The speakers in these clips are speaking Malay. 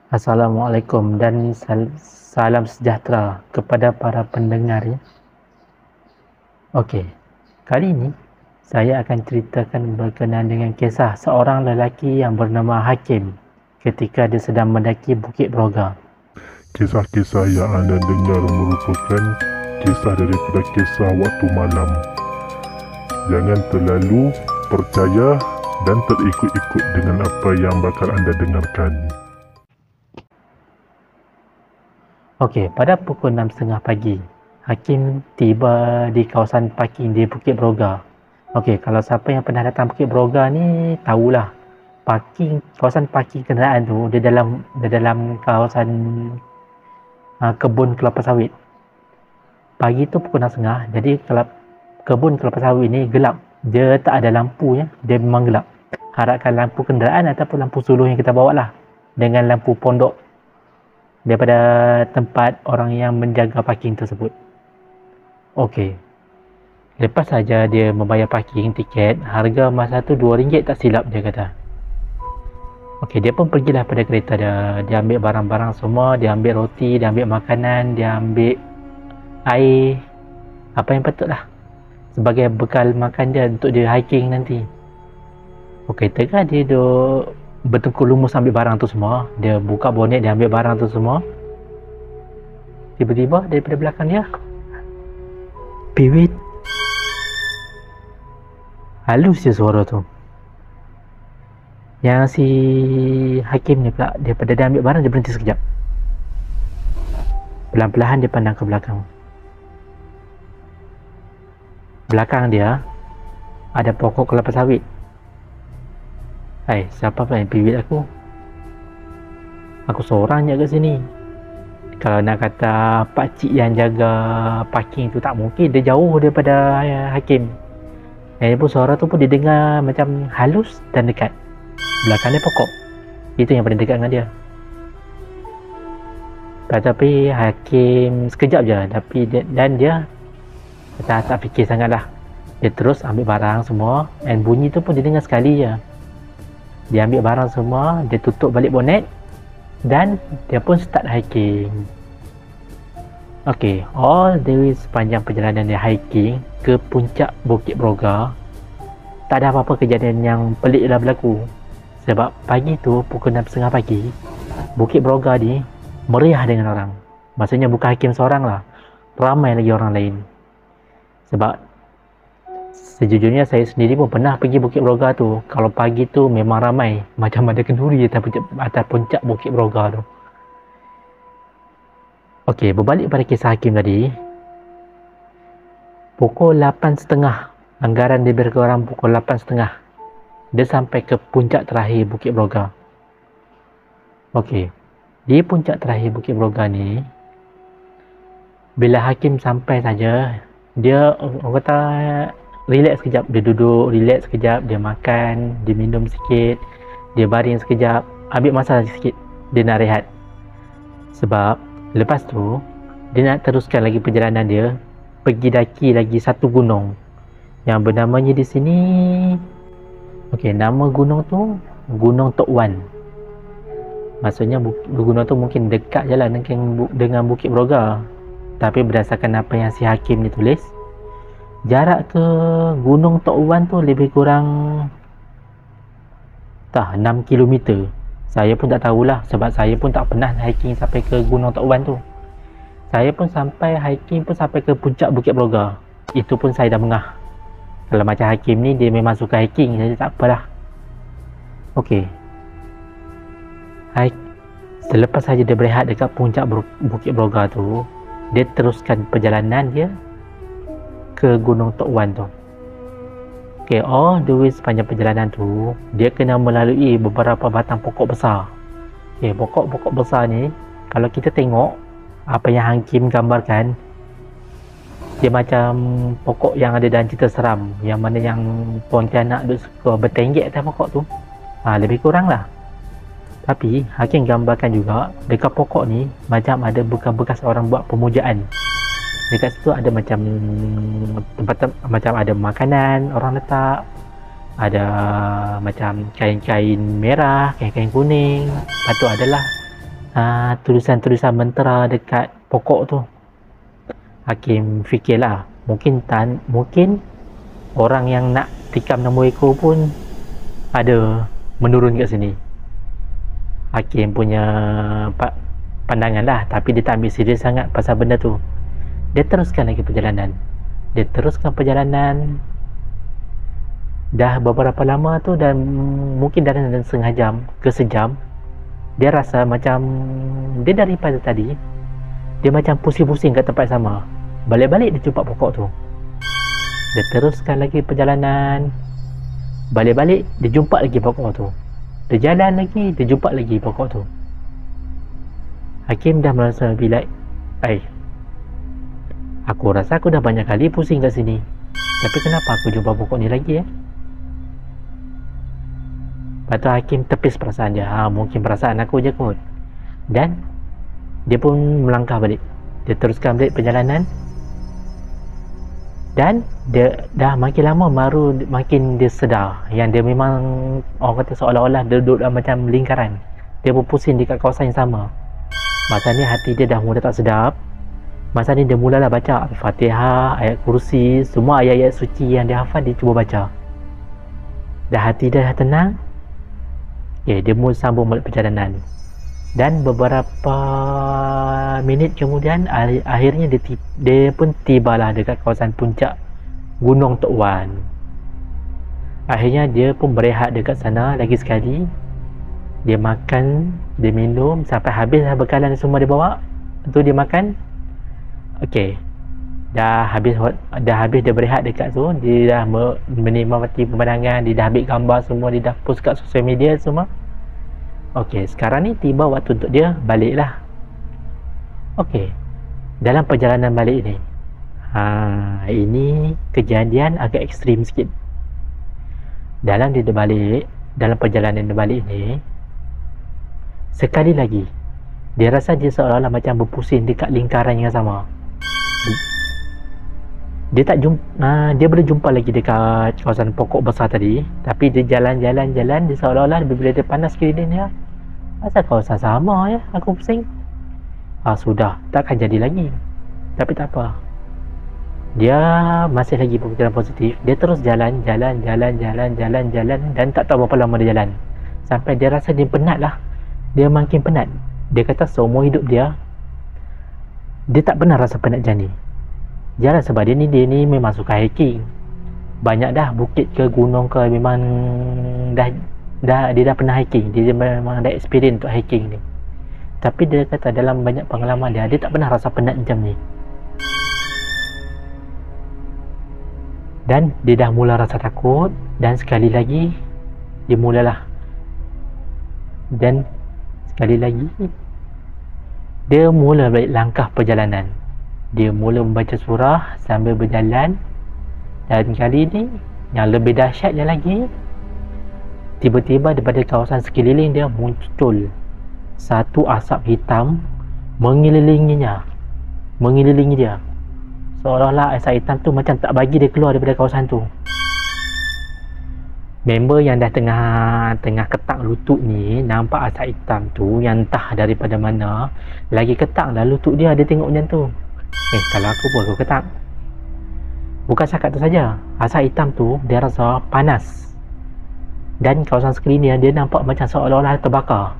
Assalamualaikum dan salam sejahtera kepada para pendengar ya. Okey, kali ini saya akan ceritakan berkenaan dengan kisah seorang lelaki yang bernama Hakim ketika dia sedang mendaki Bukit Broga. Kisah-kisah yang anda dengar merupakan kisah daripada kisah waktu malam. Jangan terlalu percaya dan terikut-ikut dengan apa yang bakal anda dengarkan. Okey, pada pukul 6.30 pagi, Hakim tiba di kawasan parking di Bukit Broga. Okey, kalau siapa yang pernah datang Bukit Broga ni tahulah kawasan parking kenderaan tu dia dalam kawasan kebun kelapa sawit. Pagi tu pukul 6.30, jadi kebun kelapa sawit ni gelap. Dia tak ada lampu ya, dia memang gelap. Harapkan lampu kenderaan ataupun lampu suluh yang kita bawa lah, dengan lampu pondok daripada tempat orang yang menjaga parking tersebut. Okey, lepas saja dia membayar parking tiket, harga masa tu RM2 tak silap dia kata. Okey, dia pun pergilah pada kereta dia. Dia ambil barang-barang semua, dia ambil roti, dia ambil makanan, dia ambil air, apa yang patut lah sebagai bekal makan dia untuk dia hiking nanti. Okey, tengah dia duduk bertengkur lumus ambil barang tu semua, dia buka bonet, dia ambil barang tu semua. Tiba-tiba daripada belakang dia, piwit, halus je suara tu. Yang si Hakim ni pula, daripada dia ambil barang, dia berhenti sekejap. Pelan-pelan dia pandang ke belakang. Belakang dia ada pokok kelapa sawit. Hai, siapa pula yang piwit aku? Aku seorang je kat sini. Kalau nak kata pakcik yang jaga parking tu tak mungkin, dia jauh daripada Hakim. Dan pun suara tu pun dia dengar macam halus dan dekat. Belakang dia pokok. Itu yang paling dekat dengan dia. Tapi Hakim sekejap je, dan dia tak fikir sangat lah. Dia terus ambil barang semua, dan bunyi tu pun dia dengar sekali je. Dia ambil barang semua, dia tutup balik bonet, dan dia pun start hiking. Okey, all the way sepanjang perjalanan dia hiking ke puncak Bukit Broga, tak ada apa-apa kejadian yang pelik lah berlaku. Sebab pagi tu pukul 6.30 pagi, Bukit Broga ni meriah dengan orang. Maksudnya bukan Hakim seorang lah, ramai lagi orang lain. Sebab sejujurnya saya sendiri pun pernah pergi Bukit Broga tu. Kalau pagi tu memang ramai, macam ada kenduri atas puncak Bukit Broga tu. Okey, berbalik pada kisah Hakim tadi. Pukul 8.30, anggaran dia lebih kurang pukul 8.30, dia sampai ke puncak terakhir Bukit Broga. Okey, di puncak terakhir Bukit Broga ni, bila Hakim sampai saja, dia orang kata relax sekejap. Dia duduk relax sekejap, dia makan, dia minum sikit, dia baring sekejap, ambil masa sikit, dia nak rehat. Sebab lepas tu dia nak teruskan lagi perjalanan dia, pergi daki lagi satu gunung yang bernamanya di sini. Okey, nama gunung tu Gunung Tok Wan. Maksudnya gunung tu mungkin dekat je lah dengan Bukit Broga. Tapi berdasarkan apa yang si Hakim ni tulis, jarak ke Gunung Tok Wan tu lebih kurang 6 km. Saya pun tak tahulah, sebab saya pun tak pernah hiking sampai ke Gunung Tok Wan tu. Saya pun hiking sampai ke puncak Bukit Broga. Itu pun saya dah mengah. Kalau macam Hakim ni, dia memang suka hiking, jadi tak apalah. Okey, selepas saja dia berehat dekat puncak Bukit Broga tu, dia teruskan perjalanan dia ke Gunung Tok Wan tu. Okay, all the way sepanjang perjalanan tu, dia kena melalui beberapa batang pokok besar. Okay, pokok-pokok besar ni, kalau kita tengok apa yang Hakim gambarkan, dia macam pokok yang ada dalam cerita seram, yang mana yang Pontianak duk suka bertenggek atas pokok tu. Lebih kurang lah. Tapi Hakim gambarkan juga dekat pokok ni macam ada bekas-bekas orang buat pemujaan. Dekat situ ada macam tempat, macam ada makanan orang letak, ada macam kain-kain merah, kain-kain kuning. Lepas tu adalah tulisan-tulisan mentera dekat pokok tu. Hakim fikirlah, mungkin orang yang nak tikam nombor ekor pun ada menurun kat sini. Hakim punya pandangan lah, tapi dia tak ambil serius sangat pasal benda tu. Dia teruskan lagi perjalanan. Dah beberapa lama tu, dan mungkin dalam setengah jam ke sejam, dia rasa macam dia daripada tadi dia macam pusing-pusing kat tempat sama. Balik-balik dia jumpa pokok tu. Dia teruskan lagi perjalanan. Balik-balik dia jumpa lagi pokok tu. Dia jalan lagi, dia jumpa lagi pokok tu. Hakim dah merasa bila aku rasa aku dah banyak kali pusing kat sini, tapi kenapa aku jumpa pokok ni lagi? Lepas tu Hakim tepis perasaan dia. Mungkin perasaan aku je kot. Dan dia pun melangkah balik. Dia teruskan balik perjalanan. Dan dia dah makin lama baru makin dia sedar yang dia memang, orang kata seolah-olah dia duduk dalam macam lingkaran. Dia berpusing dekat kawasan yang sama. Masa ni hati dia dah mula tak sedap. Masa ni dia mulalah baca Al-Fatihah, ayat kursi, semua ayat-ayat suci yang dia hafal dia cuba baca. Dah hati dia dah tenang. Dia mula sambung balik perjalanan. Dan beberapa minit kemudian akhirnya dia pun tibalah dekat kawasan puncak Gunung Tok Wan. Akhirnya dia pun berehat dekat sana lagi sekali. Dia makan, dia minum sampai habis bekalan semua dia bawa. Tu dia makan. Dah habis dia berehat dekat tu. Dia dah menikmati pemandangan, dia dah ambil gambar semua, dia dah post kat sosial media semua. Sekarang ni tiba waktu untuk dia balik lah. Dalam perjalanan balik ni, ini kejadian agak ekstrim sikit. Dalam perjalanan dia balik ni, sekali lagi dia rasa dia seolah-olah macam berpusing dekat lingkaran yang sama. Dia tak jumpa, dia boleh jumpa lagi dekat kawasan pokok besar tadi, tapi dia jalan, dia seolah-olah bila dia panas sekeliling dia, asal kawasan sama ya, aku pusing. Sudah, takkan jadi lagi. Tapi tak apa, dia masih lagi berfikiran positif. Dia terus jalan, dan tak tahu berapa lama dia jalan sampai dia rasa dia penat lah. Dia makin penat. Dia kata seumur hidup dia tak pernah rasa penat macam ni. Jalan sebab dia ni memang suka hiking. Banyak dah bukit ke gunung ke, memang dia dah pernah hiking. Dia memang ada experience untuk hiking ni. Tapi dia kata dalam banyak pengalaman dia tak pernah rasa penat macam ni. Dan dia dah mula rasa takut. Dan sekali lagi dia mulalah. Dan sekali lagi dia mula balik langkah perjalanan. Dia mula membaca surah sambil berjalan. Dan kali ni yang lebih dahsyatnya lagi, tiba-tiba daripada kawasan sekeliling dia muncul satu asap hitam mengelilingi dia. Seolah-olah asap hitam tu macam tak bagi dia keluar daripada kawasan tu. Member yang dah tengah ketak lutut ni nampak asap hitam tu yang entah daripada mana lagi ketak lah lutut dia. Dia tengok macam tu. Kalau aku pun aku ketak. Bukan setakat tu saja, asap hitam tu dia rasa panas. Dan kawasan sekeliling dia nampak macam seolah-olah terbakar.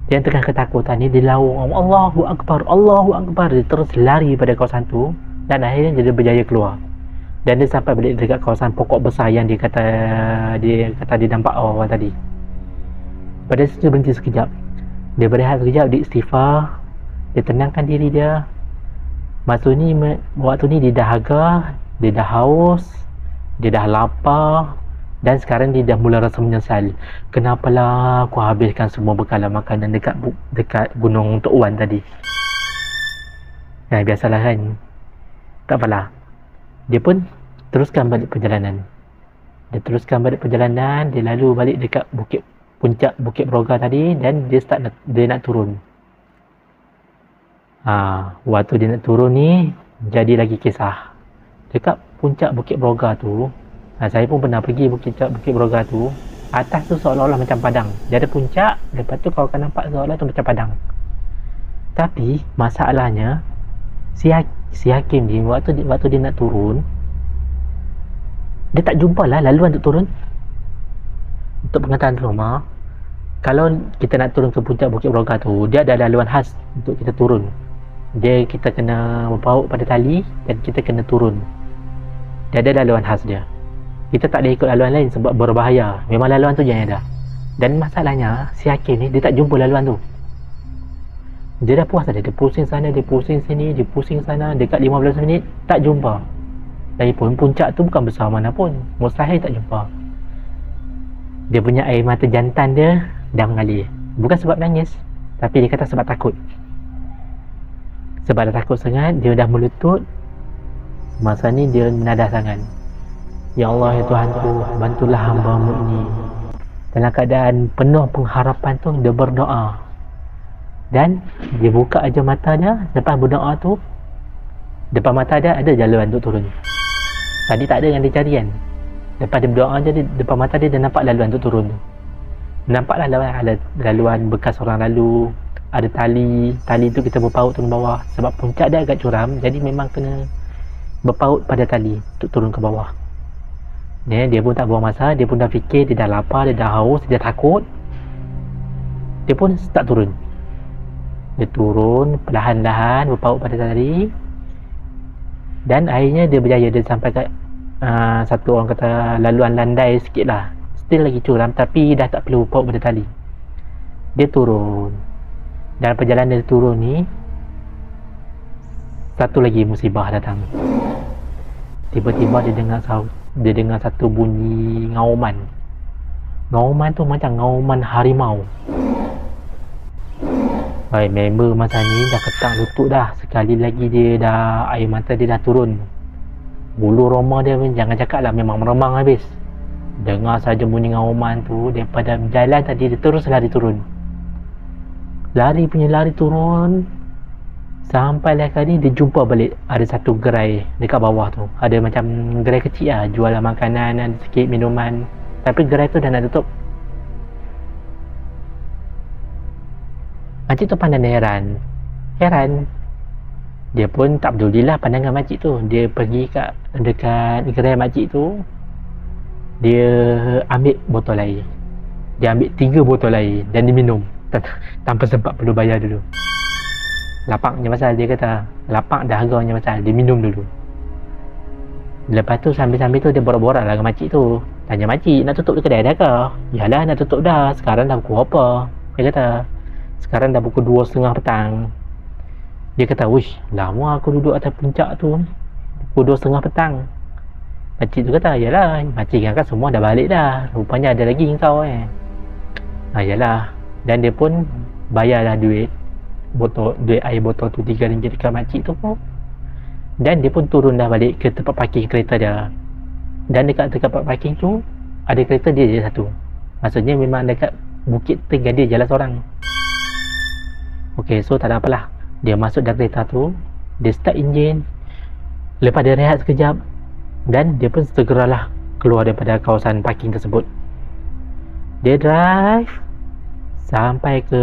Dia tengah ketakutan ni, dia laung Allahu Akbar, Allahu Akbar. Dia terus lari pada kawasan tu. Dan akhirnya dia berjaya keluar. Dan dia sampai balik dekat kawasan pokok besar yang dia kata dia nampak awal tadi. Pada situ berhenti sekejap. Dia berehat sekejap, dia istighfar. Dia tenangkan diri dia. Waktu ni dia dah agak, dia dah haus, dia dah lapar. Dan sekarang dia dah mula rasa menyesal. Kenapalah aku habiskan semua bekalan makanan dekat Gunung Tok Wan tadi. Biasalah kan. Tak apalah. Dia pun teruskan balik perjalanan. Dia lalu balik dekat puncak Bukit Broga tadi. Dan dia nak turun. Waktu dia nak turun ni, jadi lagi kisah. Dekat puncak Bukit Broga tu, saya pun pernah pergi Bukit Broga tu. Atas tu seolah-olah macam padang. Dia ada puncak, lepas tu kau akan nampak seolah tu macam padang. Tapi masalahnya si hakim ni waktu dia nak turun, dia tak jumpa lah laluan untuk turun. Untuk pengetahuan rumah, kalau kita nak turun ke puncak Bukit Broga tu, dia ada laluan khas untuk kita turun. Kita kena berpaut pada tali dan kita kena turun. Dia ada laluan khas dia. Kita tak boleh ikut laluan lain sebab berbahaya. Memang laluan tu je yang ada. Dan masalahnya si hakim ni dia tak jumpa laluan tu. Dia dah puas tadi. Dia pusing sana, dia pusing sini, dia pusing sana. Dekat 15 minit tak jumpa. Lagipun puncak tu bukan besar mana pun. Mustahil tak jumpa. Dia punya air mata jantan dia dah mengalir. Bukan sebab nangis, tapi dia kata sebab takut. Sebab dah takut sangat, dia dah melutut. Masa ni dia menadah sangat. Ya Allah, ya Tuhanku, bantulah hamba-Mu ini. Dalam keadaan penuh pengharapan tu, dia berdoa. Dan dia buka aja mata dia. Lepas berdoa tu, depan mata dia ada jalan untuk turun. Tadi tak ada yang dia cari kan. Lepas dia berdoa je, depan mata dia nampak laluan untuk turun tu. Nampaklah laluan bekas orang lalu. Ada tali tu kita berpaut turun bawah. Sebab puncak dia agak curam, jadi memang kena berpaut pada tali untuk turun ke bawah. Dia pun tak buang masa. Dia pun dah fikir, dia dah lapar, dia dah haus, dia takut. Dia pun start turun. Dia turun perlahan-lahan, berpaut pada tali. Dan akhirnya dia berjaya. Dia sampai kat satu orang kata laluan landai sikit lah. Still lagi curam, tapi dah tak perlu berpaut pada tali. Dia turun. Dan perjalanan dia turun ni, satu lagi musibah datang. Tiba-tiba dia dengar satu bunyi ngauman. Ngauman tu macam ngauman harimau. Baik, member masa ni dah ketak lutut dah. Sekali lagi dia dah, air mata dia dah turun. Bulu roma dia pun jangan cakap lah, memang meremang habis. Dengar saja bunyi ngauman tu, daripada jalan tadi dia terus lari turun. Lari turun. Sampailah kali dia jumpa balik ada satu gerai dekat bawah tu. Ada macam gerai kecil lah, jual makanan dan sikit minuman. Tapi gerai tu dah nak tutup. Makcik tu pandang dia heran. Dia pun tak pedulilah pandangan makcik tu. Dia pergi dekat gerai makcik tu. Dia ambil botol air. Dia ambil 3 botol air dan dia minum tanpa sempat perlu bayar dulu. Lapaknya pasal, dia kata lapak dahaganya pasal, dia minum dulu. Lepas tu sambil-sambil tu dia borak-borak lah dengan makcik tu. Tanya makcik, nak tutup kedai dah ke? Yalah, nak tutup dah. Sekarang dah pukul apa? Dia kata sekarang dah pukul 2.30 petang. Dia kata, wish, lama aku duduk atas puncak tu, pukul 2.30 petang. Makcik tu kata, yalah, makcik kan semua dah balik dah. Rupanya ada lagi kau yalah. Dan dia pun bayarlah duit air botol tu 3 ringgit dekat makcik tu pun. Dan dia pun turun dah balik ke tempat parking kereta dia. Dan dekat tempat parking tu ada kereta dia je satu. Maksudnya memang dekat Bukit Tenggadir jalan seorang. Ok, so tak ada apalah. Dia masuk dalam kereta tu, dia start enjin. Lepas dia rehat sekejap, dan dia pun segeralah keluar daripada kawasan parking tersebut. Dia drive sampai ke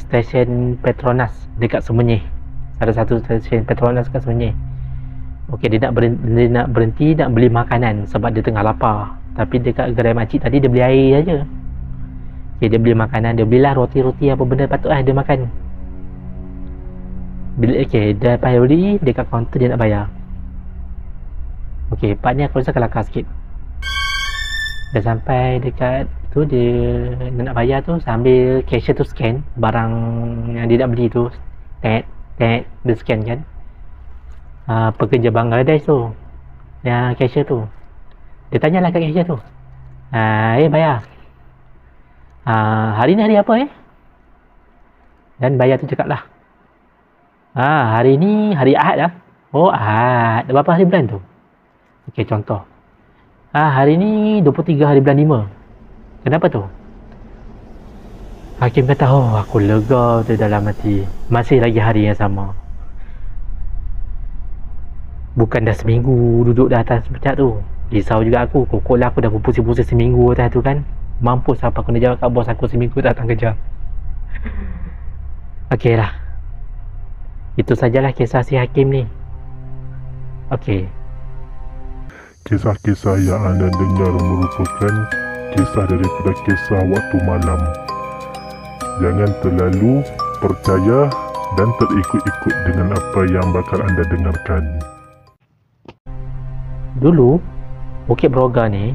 stesen Petronas dekat Semenyih. Ada satu stesen Petronas kat Semenyih. Okey, dia nak berhenti nak beli makanan sebab dia tengah lapar. Tapi dekat gerai makcik tadi dia beli air saja. Okey, dia beli makanan, dia belilah roti-roti apa benda patutlah dia makan. Okey, dia beli dekat kaunter dia nak bayar. Okey, part ni aku rasa kelakar sikit. Dah sampai dekat tu, dia nak bayar tu sambil cashier tu scan barang yang dia nak beli tu. Dia scan kan. Pekerja Bangladesh tu, yang cashier tu, dia tanyalah kat cashier tu, bayar, hari ni hari apa Dan bayar tu cakap lah, hari ni hari Ahad lah. Oh, Ahad. Berapa hari bulan tu? Okey, contoh, hari ni 23 hari bulan 5. Kenapa tu? Hakim kata, oh, aku lega tu dalam hati. Masih lagi hari yang sama. Bukan dah seminggu duduk di atas puncak tu. Risau juga aku. Kokok lah aku dah pusing-pusing seminggu atas tu kan. Mampus apa kena jawab kat bos aku seminggu tak datang kerja. Okey lah. Itu sajalah kisah si Hakim ni. Okey. Kisah-kisah yang anda dengar merupakan kisah daripada kisah waktu malam. Jangan terlalu percaya dan terikut-ikut dengan apa yang bakal anda dengarkan. Dulu, Bukit Broga ni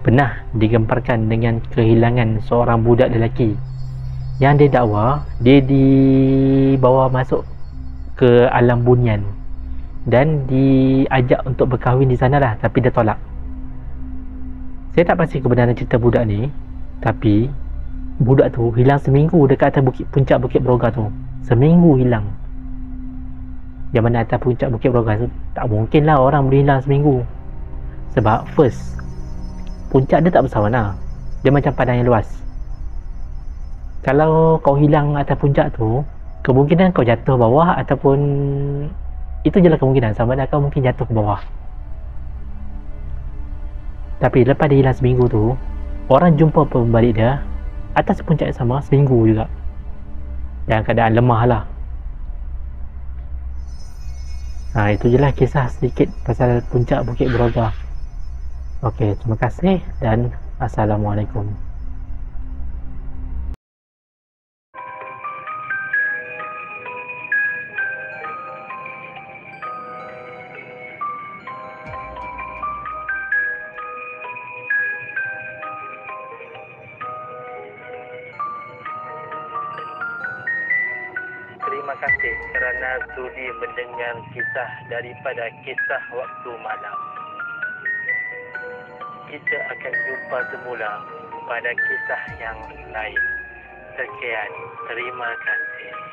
pernah digemparkan dengan kehilangan seorang budak lelaki yang dia dakwa dia dibawa masuk ke alam bunian dan diajak untuk berkahwin di sana lah, tapi dia tolak. Saya tak pasti kebenaran cerita budak ni, tapi budak tu hilang seminggu dekat atas puncak Bukit Broga tu. Seminggu hilang. Yang mana atas puncak Bukit Broga tu tak mungkin lah orang boleh hilang seminggu. Sebab first, puncak dia tak besar mana. Dia macam padang yang luas. Kalau kau hilang atas puncak tu, kemungkinan kau jatuh bawah ataupun itu je lah kemungkinan, sama ada kau mungkin jatuh ke bawah. Tapi lepas dia hilang seminggu tu, orang jumpa pembalik dia atas puncak yang sama seminggu juga, dalam keadaan lemah lah. Itu je lah kisah sedikit pasal puncak Bukit Broga. Okey, terima kasih dan Assalamualaikum. Terima kasih kerana sudi mendengar kisah daripada Kisah Waktu Malam. Kita akan jumpa semula pada kisah yang lain. Sekian, terima kasih.